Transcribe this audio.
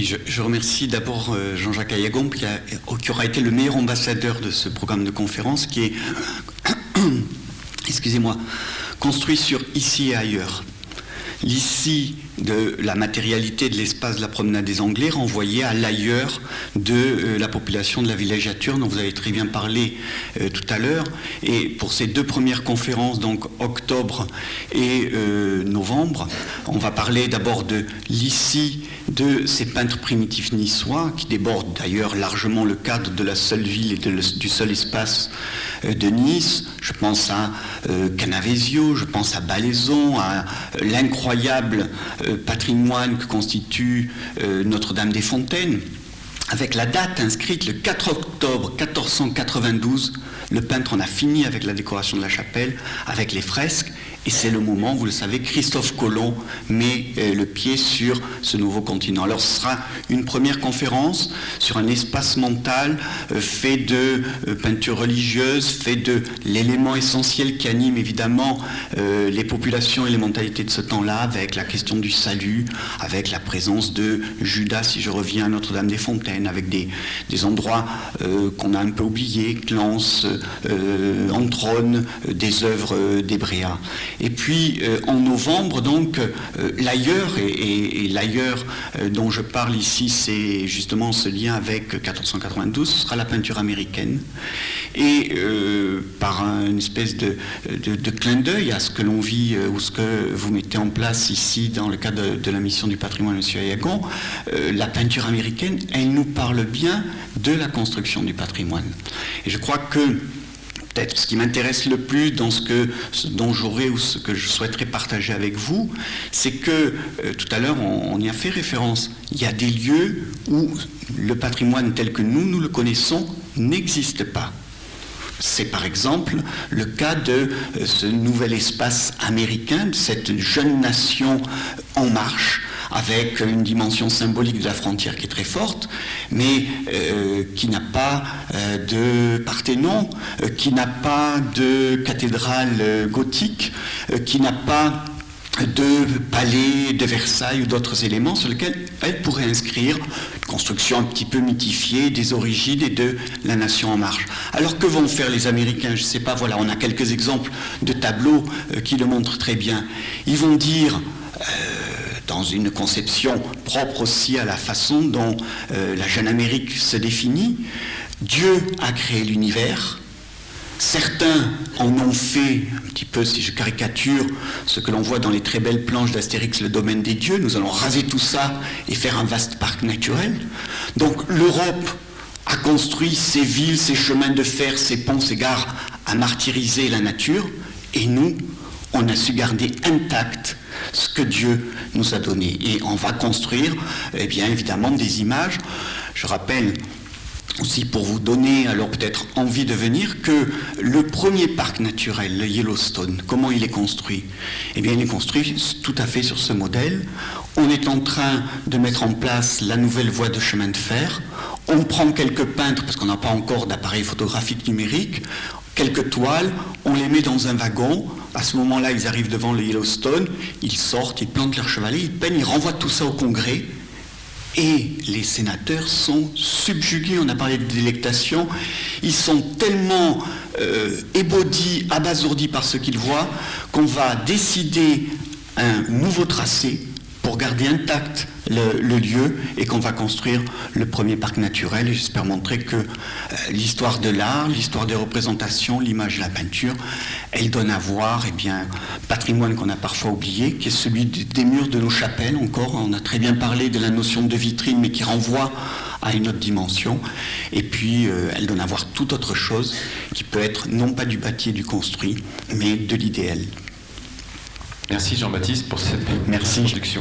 Oui, je remercie d'abord Jean-Jacques Ayagon, qui aura été le meilleur ambassadeur de ce programme de conférence, qui est, excusez-moi, construit sur ici et ailleurs. L'ici de la matérialité de l'espace de la promenade des Anglais renvoyé à l'ailleurs de la population de la villégiature dont vous avez très bien parlé tout à l'heure. Et pour ces deux premières conférences, donc octobre et novembre, on va parler d'abord de l'ici de ces peintres primitifs niçois qui débordent d'ailleurs largement le cadre de la seule ville et du seul espace de Nice. Je pense à Canavesio, je pense à Balaison, à l'incroyable patrimoine que constitue Notre-Dame-des-Fontaines. Avec la date inscrite, le 4 octobre 1492, le peintre en a fini avec la décoration de la chapelle, avec les fresques, et c'est le moment, vous le savez, Christophe Colomb met le pied sur ce nouveau continent. Alors ce sera une première conférence sur un espace mental fait de peinture religieuse, fait de l'élément essentiel qui anime évidemment les populations et les mentalités de ce temps-là, avec la question du salut, avec la présence de Judas, si je reviens à Notre-Dame-des-Fontaines, avec des endroits qu'on a un peu oubliés, Clans, Antrone, des œuvres d'Hébréa. Et puis en novembre, donc, l'ailleurs, et l'ailleurs dont je parle ici, c'est justement ce lien avec 1492, ce sera la peinture américaine. Et par une espèce de clin d'œil à ce que l'on vit ou ce que vous mettez en place ici dans le cadre de la mission du patrimoine M. Ayagon, la peinture américaine, elle nous parle bien de la construction du patrimoine. Et je crois que peut-être ce qui m'intéresse le plus dans ce dont j'aurais ou ce que je souhaiterais partager avec vous, c'est que tout à l'heure on y a fait référence. Il y a des lieux où le patrimoine tel que nous le connaissons n'existe pas. C'est par exemple le cas de ce nouvel espace américain, de cette jeune nation en marche, avec une dimension symbolique de la frontière qui est très forte, mais qui n'a pas de Parthénon, qui n'a pas de cathédrale gothique, qui n'a pas de palais de Versailles ou d'autres éléments sur lesquels elle pourrait inscrire une construction un petit peu mythifiée des origines et de la nation en marche. Alors que vont faire les Américains? Je ne sais pas, voilà, on a quelques exemples de tableaux qui le montrent très bien. Ils vont dire, dans une conception propre aussi à la façon dont la jeune Amérique se définit, Dieu a créé l'univers. Certains en ont fait, un petit peu si je caricature, ce que l'on voit dans les très belles planches d'Astérix, le domaine des dieux. Nous allons raser tout ça et faire un vaste parc naturel. Donc l'Europe a construit ses villes, ses chemins de fer, ses ponts, ses gares, à martyriser la nature. Et nous, on a su garder intact ce que Dieu nous a donné. Et on va construire, eh bien, évidemment, des images. Je rappelle aussi, pour vous donner alors peut-être envie de venir, que le premier parc naturel, le Yellowstone, comment il est construit? Eh bien, il est construit tout à fait sur ce modèle. On est en train de mettre en place la nouvelle voie de chemin de fer. On prend quelques peintres, parce qu'on n'a pas encore d'appareil photographique numérique, quelques toiles, on les met dans un wagon. À ce moment-là, ils arrivent devant le Yellowstone, ils sortent, ils plantent leur chevalet, ils peignent, ils renvoient tout ça au Congrès. Et les sénateurs sont subjugués, on a parlé de délectation, ils sont tellement ébaudis, abasourdis par ce qu'ils voient, qu'on va décider un nouveau tracé pour garder intact le lieu et qu'on va construire le premier parc naturel. Et j'espère montrer que l'histoire de l'art, l'histoire des représentations, l'image et la peinture, elle donne à voir un patrimoine qu'on a parfois oublié, qui est celui des murs de nos chapelles. Encore, on a très bien parlé de la notion de vitrine, mais qui renvoie à une autre dimension. Et puis, elle donne à voir toute autre chose, qui peut être non pas du bâti et du construit, mais de l'idéal. Merci Jean-Baptiste pour cette introduction.